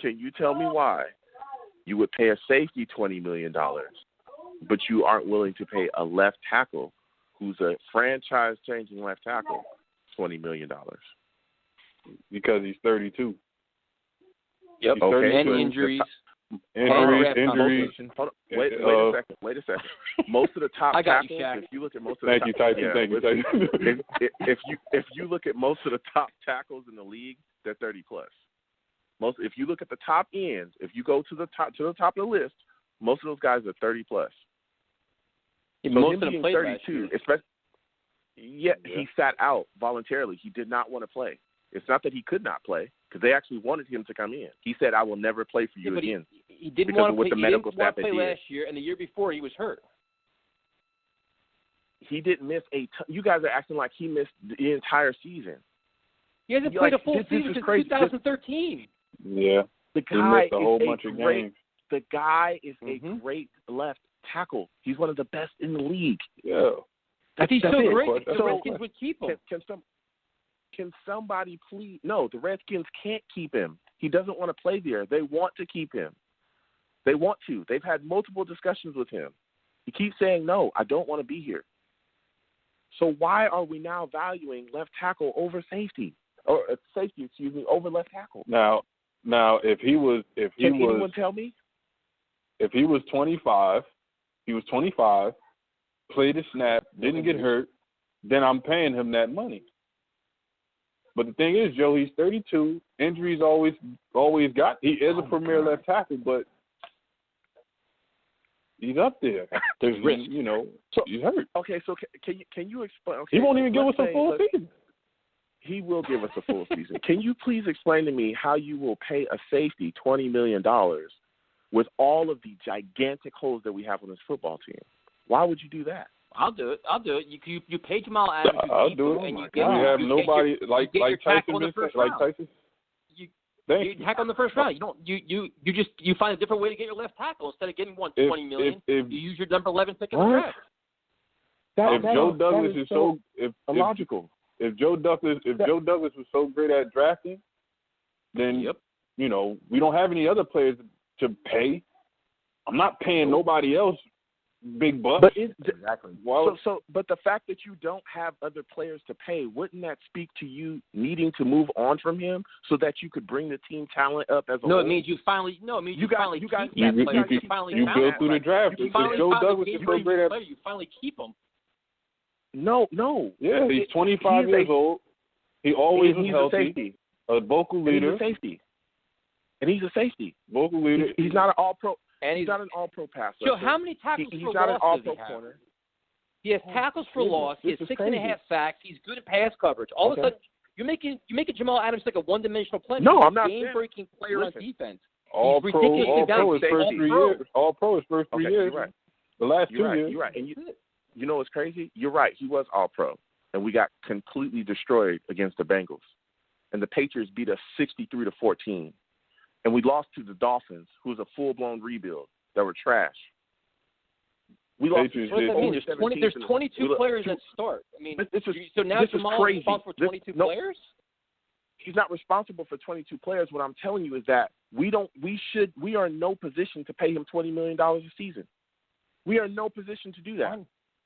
you tell me why you would pay a safety $20 million, but you aren't willing to pay a left tackle who's a franchise-changing left tackle $20 million? Because he's 32. Yep. Okay. And injuries. Injuries. Hold on. Wait a second. Most of the top tackles, if you look at most of the Thank you, Tyson. If you look at most of the top tackles in the league, they're 30 plus. If you look at the top ends, if you go to the top of the list, most of those guys are 30 plus. So most of them played 32, especially. Yeah, he sat out voluntarily. He did not want to play. It's not that he could not play, because they actually wanted him to come in. He said, "I will never play for you again." He didn't want to play last year, and the year before he was hurt. He didn't miss you guys are acting like he missed the entire season. He hasn't played a full season since 2013. Yeah, the guy he missed a whole bunch of games. The guy is a great left tackle. He's one of the best in the league. Yeah. If he's so great, the Redskins would keep him. Can somebody please? No, the Redskins can't keep him. He doesn't want to play there. They want to keep him. They want to. They've had multiple discussions with him. He keeps saying, "No, I don't want to be here." So why are we now valuing left tackle over safety, or safety, over left tackle? Now, if anyone tell me? If he was 25, played a snap, didn't get hurt, then I'm paying him that money. But the thing is, Joe, he's 32. Injuries always got. He is a premier left tackle, but he's up there. There's risk, So he's hurt. Okay, so can you explain? Okay, he won't even give us a full season. He will give us a full season. Can you please explain to me how you will pay a safety $20 million with all of the gigantic holes that we have on this football team? Why would you do that? I'll do it. You pay Jamal Adams. I'll do it. And you have nobody like Tyson. You tackle in the first round. You find a different way to get your left tackle instead of getting $20 million. You use your number 11 pick in the draft. If Joe Douglas is so illogical. If Joe Douglas was so great at drafting, then we don't have any other players to pay. I'm not paying nobody else big bucks. But exactly. But the fact that you don't have other players to pay, wouldn't that speak to you needing to move on from him so that you could bring the team talent up as a whole? It means you finally. No, it means you finally keep that player. You build through the draft. If Joe Douglas is so great at, you finally keep him. No. Yeah, he's 25 years old. He always was healthy. A vocal leader. He's a safety. And he's a safety. Vocal leader. He's not an all-pro. And he's not an all-pro passer. So how many tackles for loss does he have? Corner. He has tackles for loss. He has 6.5 sacks. He's good at pass coverage. All of a sudden, you're making Jamal Adams like a one-dimensional player. No, I'm not. Game-breaking player on defense. All pro is first 3 years. All pro is first 3 years. You're right. The last 2 years. You're right. And you know what's crazy? You're right. He was all pro, and we got completely destroyed against the Bengals, and the Patriots beat us 63-14. And we lost to the Dolphins, who was a full-blown rebuild that were trash. We lost. Patriots what does that mean? There's 22 players that start. I mean, so now Jamal is responsible for 22 players? He's not responsible for 22 players. What I'm telling you is that we are in no position to pay him $20 million a season. We are in no position to do that.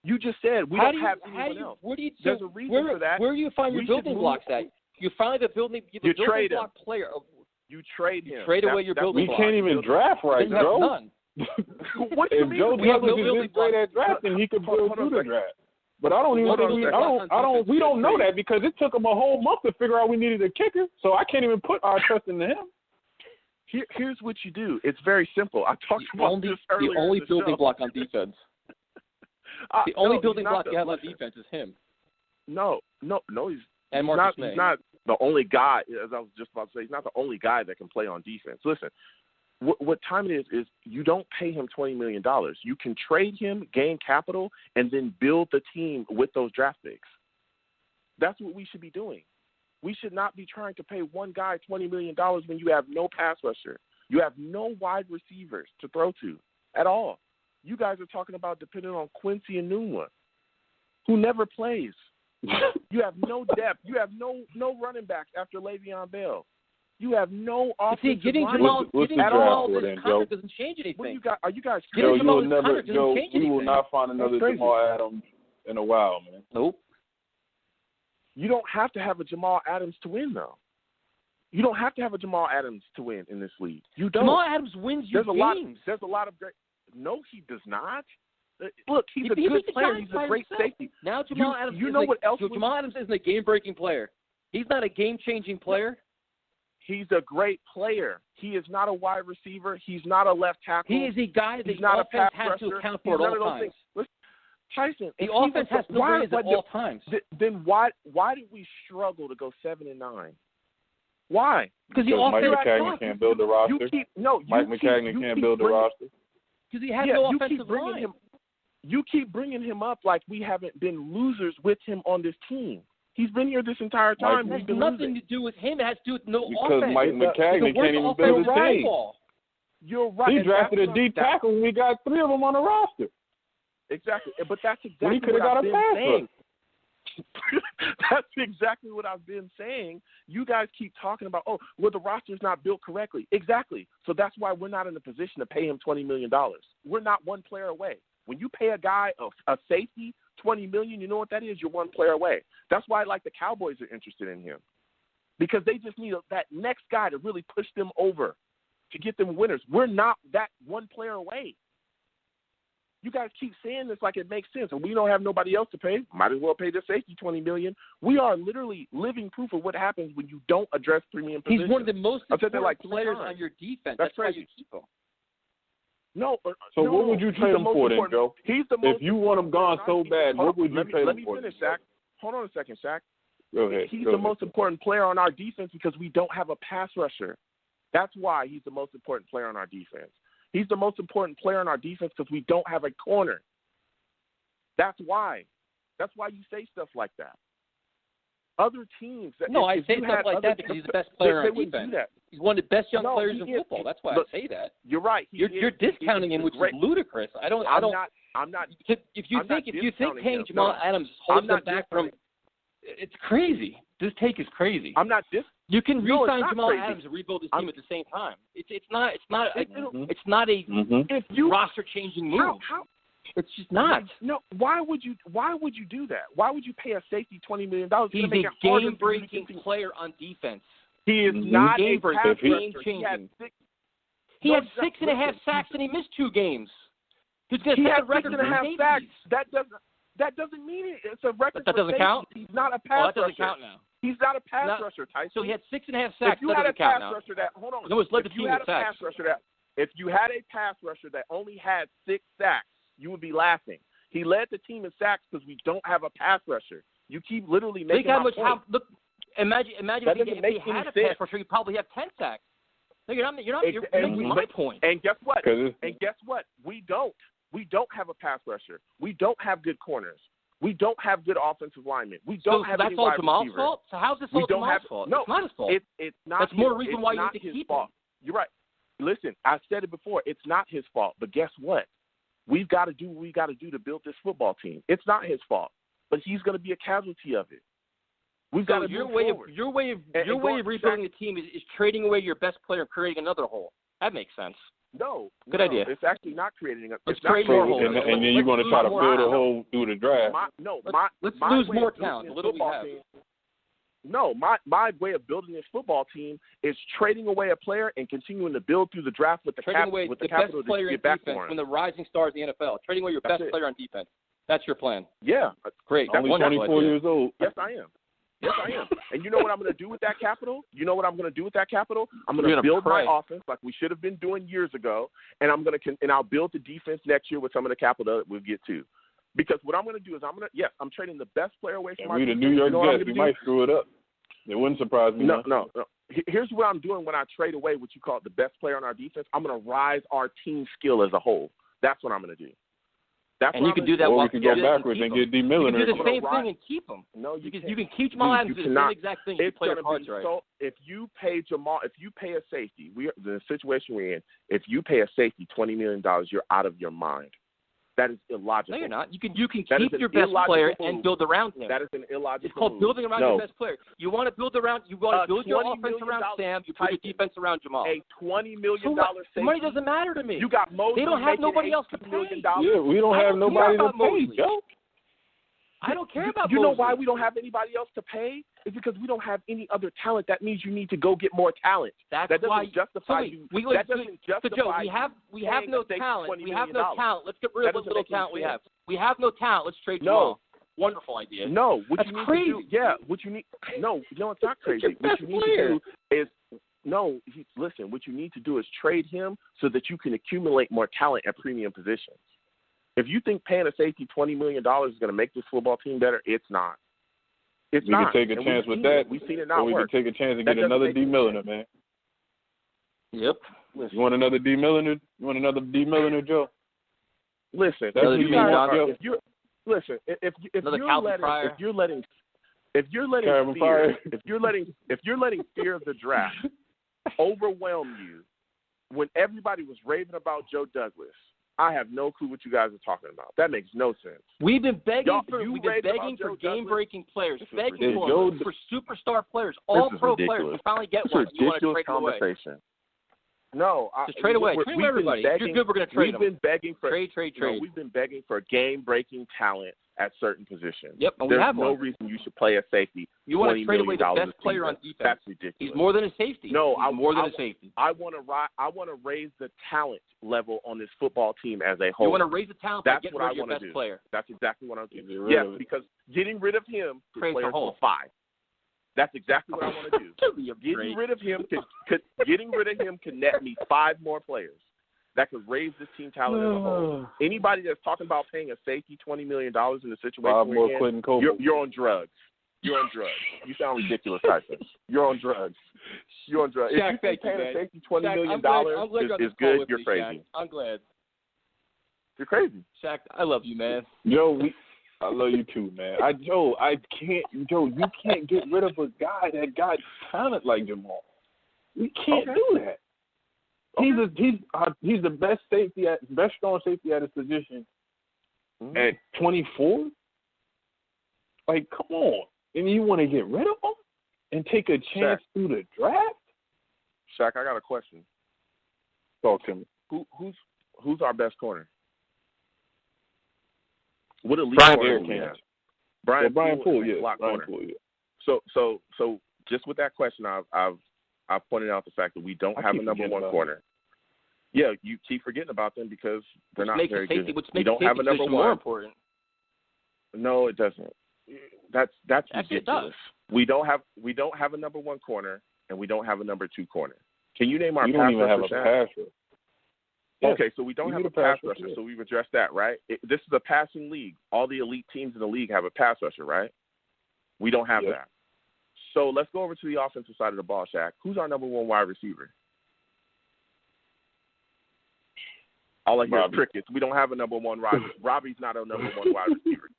You just said we don't have anyone else. There's a reason for that. Where do you find your building blocks at? You find the building block player. You trade him. Trade away your building blocks. We can't even draft right, Joe. None. What do you mean? If Joe Douglas is this great at drafting, he could build through the draft. But I don't even think we don't know that because it took him a whole month to figure out we needed a kicker. So I can't even put our trust into him. Here's what you do. It's very simple. I talked about this earlier. The only building block on defense. The only building block you have on defense is him. No. He's not the only guy. As I was just about to say, he's not the only guy that can play on defense. Listen, what time it is you don't pay him $20 million. You can trade him, gain capital, and then build the team with those draft picks. That's what we should be doing. We should not be trying to pay one guy $20 million when you have no pass rusher. You have no wide receivers to throw to at all. You guys are talking about depending on Quincy Enunwa, who never plays. You have no depth. You have no running backs after Le'Veon Bell. You have no offensive getting line. Jamal, what's getting Jamal this then, contract Joe? doesn't change anything. Are you guys? Joe, you will never. Joe, we will not find another Jamal Adams in a while, man. Nope. You don't have to have a Jamal Adams to win, though. You don't have to have a Jamal Adams to win in this league. You don't. Jamal Adams wins you games. There's a lot of great. No, he does not. Look, he's a good player. He's a great safety. Now Jamal Adams. Jamal Adams isn't a game-breaking player. He's not a game-changing player. He's a great player. He is not a wide receiver. He's not a left tackle. He is a guy that the offense has to account for at all times. Listen, Tyson, the offense has to win at all times. Then why did we struggle to go 7-9? Why? Because Mike McCagnon can't build the roster. Mike McCagnon can't build the roster. Because he has no offensive line. You keep bringing him up like we haven't been losers with him on this team. He's been here this entire time. It has nothing to do with him. It has to do with no because offense. Mike McCagnon can't even build a team. You're right. He drafted a deep tackle and we got 3 of them on the roster. Exactly. But that's exactly what I've been saying. That's exactly what I've been saying. You guys keep talking about, the roster's not built correctly. Exactly. So that's why we're not in a position to pay him $20 million. We're not one player away. When you pay a guy, a safety, $20 million, you know what that is? You're one player away. That's why, the Cowboys are interested in him, because they just need that next guy to really push them over to get them winners. We're not that one player away. You guys keep saying this like it makes sense, and we don't have nobody else to pay. Might as well pay the safety $20 million. We are literally living proof of what happens when you don't address premium positions. He's one of the most important players on your defense. That's why you keep him. No. What would you trade him for then, Joe? He's the most. If you want him gone so bad, what would you trade him for? Let me finish, Shaq. Hold on a second, Shaq. Go ahead. He's the most important player on our defense because we don't have a pass rusher. That's why he's the most important player on our defense. He's the most important player on our defense because we don't have a corner. That's why. That's why you say stuff like that. Other teams. I say stuff like that because he's the best player on defense. He's one of the best young players in football. That's why I say that. You're right. You're discounting him, which is ludicrous. I'm not. If you think paying Jamal Adams holds him back from, it's crazy. This take is crazy. I'm not You can re-sign Jamal Adams and rebuild his team at the same time. It's not a roster-changing move. It's just not. No. Why would you do that? Why would you pay a safety $20 million? He's a game-breaking player on defense. He is not a pass game-changing. He had 6.5 sacks and he missed 2 games. He had 6.5 sacks. That doesn't mean it. It's a record. That doesn't count. He's not a pass rusher. That doesn't count now. He's not a pass rusher, Tyson. So he had 6.5 sacks. That doesn't count now. No, it's led the team in sacks. If you had a pass rusher that only had 6 sacks, you would be laughing. He led the team in sacks because we don't have a pass rusher. You keep literally making my point. Look, imagine if he had a pass rusher, he'd probably have 10 sacks. No, you're making my point. And guess what? We don't. We don't have a pass rusher. We don't have good corners. We don't have good offensive linemen. We don't have any wide receivers. So that's all Jamal's fault? So how's this all Jamal's fault? No, it's not his fault. It's not. That's more reason why you need to keep him. You're right. Listen, I said it before. It's not his fault. But guess what? We've got to do what we got to do to build this football team. It's not his fault. But he's going to be a casualty of it. We've got to move forward. Your way of rebuilding the team is trading away your best player and creating another hole. That makes sense. No. Good idea. It's actually not creating a Let's create more holes. And then you're going to try to fill the hole through the draft. Let's lose more talent. The little we have. No, my way of building this football team is trading away a player and continuing to build through the draft with the capital to get back for him. When the rising stars in the NFL, trading away your best player on defense. That's your plan. Yeah. Great. Only 24 years old. Yes, I am. And you know what I'm going to do with that capital? I'm going to build my offense like we should have been doing years ago, and I'll build the defense next year with some of the capital that we'll get to. Because what I'm going to do is I'm trading the best player away from my defense. The New York Jets, you might screw it up. It wouldn't surprise me. No. Here's what I'm doing when I trade away what you call the best player on our defense. I'm going to rise our team skill as a whole. That's what I'm going to do. And you can do that while we can go backwards and get D. Miller. You can do the same thing and keep him. No, you can keep Jamal Adams doing the same exact thing. You play your cards right. So if you pay a safety, the situation we're in, if you pay a safety $20 million, you're out of your mind. That is illogical. No, you're not. You can keep your best player and build around him. That is an illogical It's called building around your best player. You want to build your offense around Sam. You build your defense around Jamal. A $20 million safety. Money doesn't matter to me. You got Mosley. They don't have nobody else to pay. Yeah, we don't have nobody to pay, Joe. I don't care about You Mosley. know why we don't have anybody else to pay? It's because we don't have any other talent. That means you need to go get more talent. That doesn't justify you. That doesn't justify. Joe, we have no talent. We have no talent. Let's get rid of what little talent we have. We have no talent. Let's trade Jamal. Wonderful idea. No, that's crazy. To do, yeah, what you need. No, it's not crazy. What you need to do is listen. What you need to do is trade him so that you can accumulate more talent at premium positions. If you think paying a safety $20 million is going to make this football team better, it's not. It's not. We can take a chance with that. We've seen it not work. We can take a chance and get another D. Milliner, man. Yep. Listen. You want another D. Milliner? You want another D. Milliner, Joe? Listen. If you're letting fear of the draft overwhelm you when everybody was raving about Joe Douglas, I have no clue what you guys are talking about. That makes no sense. We've been begging for game-breaking players, begging for superstar players, all-pro players. We finally get one. You want to trade away. No, just trade away. Trade away everybody. If you're good, we're going to trade them. We've been begging for trade. We've been begging for game-breaking talent at certain positions. Yep, and There's we have no one. reason you should play a safety. You want to trade away the best player on defense. That's ridiculous. He's more than a safety. No, I'm more than a safety. I want to raise the talent level on this football team as a whole. You want to raise the talent by getting rid of your best player. That's exactly what I'm doing. Yes, because getting rid of him is players for 5. That's exactly what I want to do. Getting rid of him can net me 5 more players that could raise this team talent as a whole. Anybody that's talking about paying a safety $20 million in a situation where you're on drugs. You're on drugs. You sound ridiculous, Tyson. You're on drugs. You're on drugs. Shaq, if you think paying a safety $20 million is good, you're crazy. Shaq. I'm glad. You're crazy. Shaq, I love you, man. Joe, I love you too, man. Joe, you can't get rid of a guy that got talent like Jamal. We can't do that. He's the best strong safety at his position at 24. Like, come on, and you want to get rid of him and take a chance through the draft? Shaq, I got a question. Talk to me. Who's our best corner? What elite corner do we have? Brian Poole, yeah. Brian Poole, yeah. So just with that question, I've pointed out the fact that we don't have a number one corner. Yeah, you keep forgetting about them because they're not very good. We don't have a number one. More important. No, it doesn't. That's ridiculous. We don't have a number one corner, and we don't have a number 2 corner. Can you name our pass rusher? You don't even have a pass rusher. Yes. Okay, so we don't have a pass rusher, so we've addressed that, right? This is a passing league. All the elite teams in the league have a pass rusher, right? We don't have that. So let's go over to the offensive side of the ball, Shaq. Who's our number 1 wide receiver? All I hear is crickets. We don't have a number 1 wide receiver. Robbie's not a number 1 wide receiver.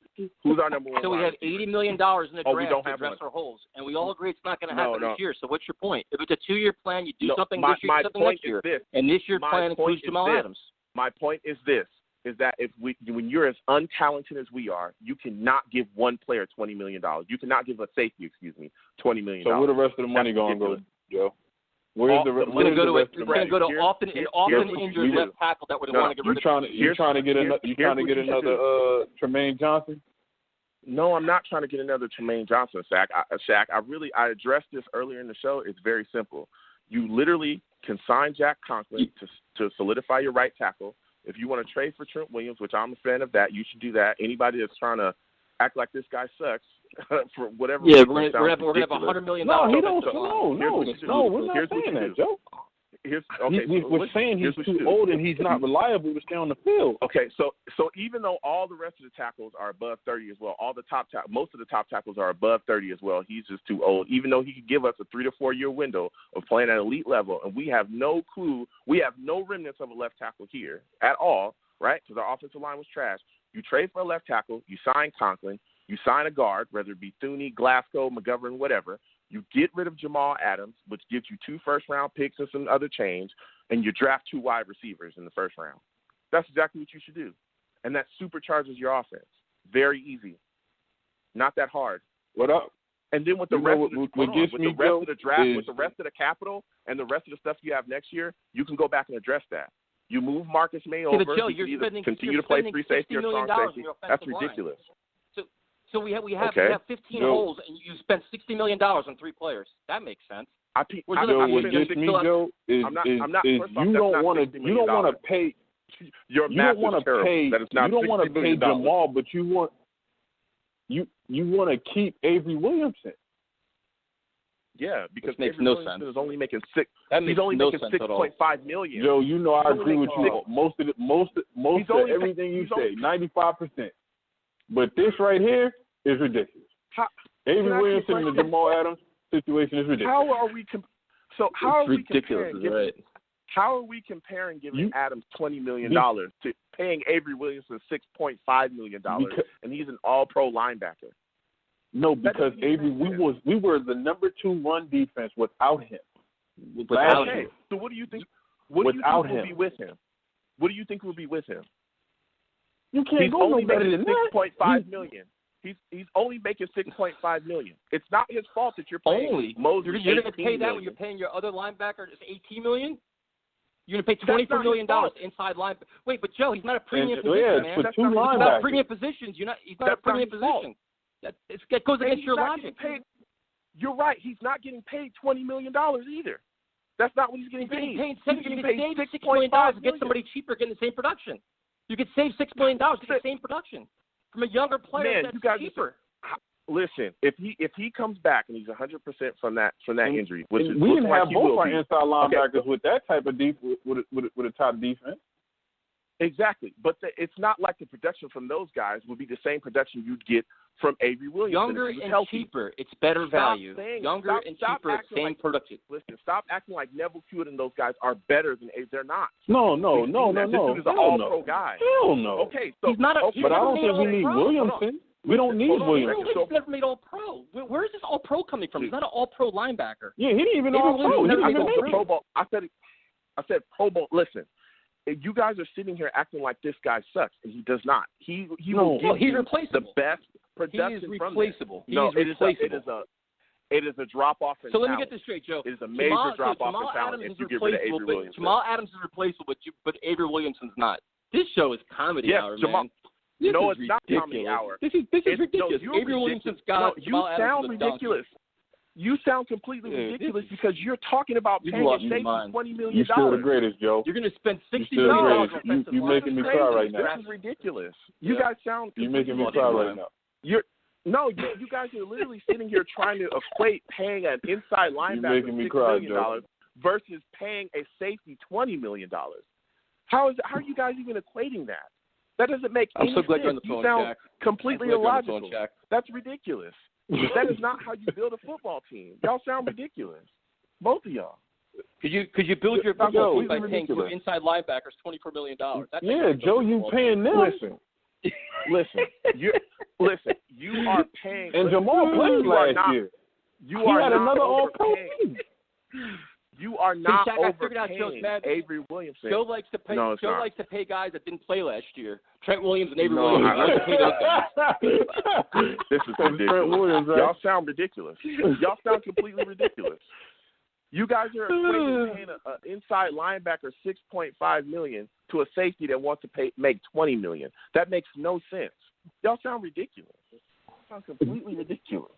Who's our number 1 So we have $80 million in the draft to address our holes, and we all agree it's not going to happen this year. So what's your point? If it's a 2-year plan, you do something this year, something next year. And this year's plan includes Jamal Adams. My point is this, is that when you're as untalented as we are, you cannot give one player $20 million. You cannot give a safety, $20 million. So where the rest of the money going to go, Joe? Where's the rest of the money? It's going to go to often injured left tackle that would want to get rid of. You trying to get another Tremaine Johnson? No, I'm not trying to get another Tremaine Johnson, Shaq. I addressed this earlier in the show. It's very simple. You literally can sign Jack Conklin to solidify your right tackle. If you want to trade for Trent Williams, which I'm a fan of that, you should do that. Anybody that's trying to act like this guy sucks for whatever reason. We're gonna have $100 million. No, he don't. No, we're not saying that, Joe. We're saying he's too old and he's not reliable to stay on the field. Okay, so even though all the rest of the tackles are above 30 as well, most of the top tackles are above 30 as well, he's just too old. Even though he could give us a 3 to 4 year window of playing at elite level, and we have no clue, we have no remnants of a left tackle here at all, right? Because our offensive line was trash. You trade for a left tackle, you sign Conklin, you sign a guard, whether it be Thuney, Glasgow, McGovern, whatever. You get rid of Jamal Adams, which gives you 2 first-round picks and some other change, and you draft 2 wide receivers in the first round. That's exactly what you should do. and that supercharges your offense. Very easy. Not that hard. What up? And then with the rest of the draft, is, with the rest of the capital and the rest of the stuff you have next year, you can go back and address that. You move Marcus May over. Joe, you can either continue to play free safety or strong safety. That's ridiculous. So we have 15 holes, and you spent $60 million on 3 players. That makes sense. What gets me, Joe, is you don't want to pay. You don't want to pay Jamal, but you want to keep Avery Williamson. Yeah, because makes Avery no Williamson sense. is only making making $6.5 million. Joe, you know I agree with you. Most of everything you say, 95%. But this right here is ridiculous. Avery Williamson and the Jamal Adams situation is ridiculous. How are we comparing giving You- Adams $20 million to paying Avery Williamson $6.5 million, and he's an all-pro linebacker? No, because Avery, we were the number 2 run defense without him. Okay, so what do you think? What do you think will him. be with him? What do you think will be with him? You can't go no better than that. $6.5 million. He's only making $6.5 million. It's not his fault that you're paying Moses. You're going to pay that when you're paying your other linebacker $18 million. You're going to pay $24 million inside linebacker. Wait, but Joe, he's not a premium position, man. For 2 He's linebackers. not a premium positions. He's not a premium position. That goes against your logic. You're right. He's not getting paid $20 million either. That's not what he's getting paid. He's getting paid $6 million to get somebody cheaper getting the same production. You could save $6 million to get the same production from a younger player that's cheaper. Listen, if he comes back and he's 100% from that injury, which is we didn't have both our inside linebackers okay. with that type of with a top defense. Exactly, but it's not like the production from those guys would be the same production you'd get from Avery Williams. Younger and cheaper, it's better value. Younger and cheaper, same production. Listen, stop acting like Neville Hewitt and those guys are better than Avery. They're not. No. This dude is an all-pro guy. Hell no. Okay, so he's not but I don't think we need Williamson. We don't need Williamson. He's never made all-pro. Where is this all-pro coming from? He's not an all-pro linebacker. Yeah, he didn't even all-pro. He didn't even make Pro Bowl. I said Pro Bowl. Listen. You guys are sitting here acting like this guy sucks, and he does not. He's replaceable. The best production he is from replaceable. He is replaceable. It is a drop-off in talent. So let me get this straight, Joe. It is a major drop-off in talent if you get rid of Avery Williamson. Jamal Adams is replaceable, but Avery Williamson's not. This show is comedy hour, man. No, it's not comedy hour. This is ridiculous. Avery Williamson's got you sound ridiculous. You sound completely ridiculous because you're talking about paying a safety $20 million. You're still the greatest, Joe. You're going to spend $60 million on offensive line. You're making me cry right now. This is ridiculous. You guys sound. You're making me cry right now. You guys are literally sitting here trying to equate paying an inside linebacker $6 million versus paying a safety $20 million. How are you guys even equating that? That doesn't make any sense. I'm so glad you're on the phone, You sound Jack. completely illogical. That's ridiculous. That is not how you build a football team. Y'all sound ridiculous. Both of y'all. Could you build your football team by paying two inside linebackers $24 million? Joe, you paying them. Listen. You are paying. And Jamal played last year. He had another all-pro team. You are not overpaying Avery Williamson. Joe likes to pay. Joe likes to pay guys that didn't play last year. Trent Williams and Avery Williams. This is ridiculous. Y'all sound ridiculous. Y'all sound completely ridiculous. You guys are equating paying an inside linebacker $6.5 million to a safety that wants to make $20 million. That makes no sense. Y'all sound ridiculous. Y'all sound completely ridiculous.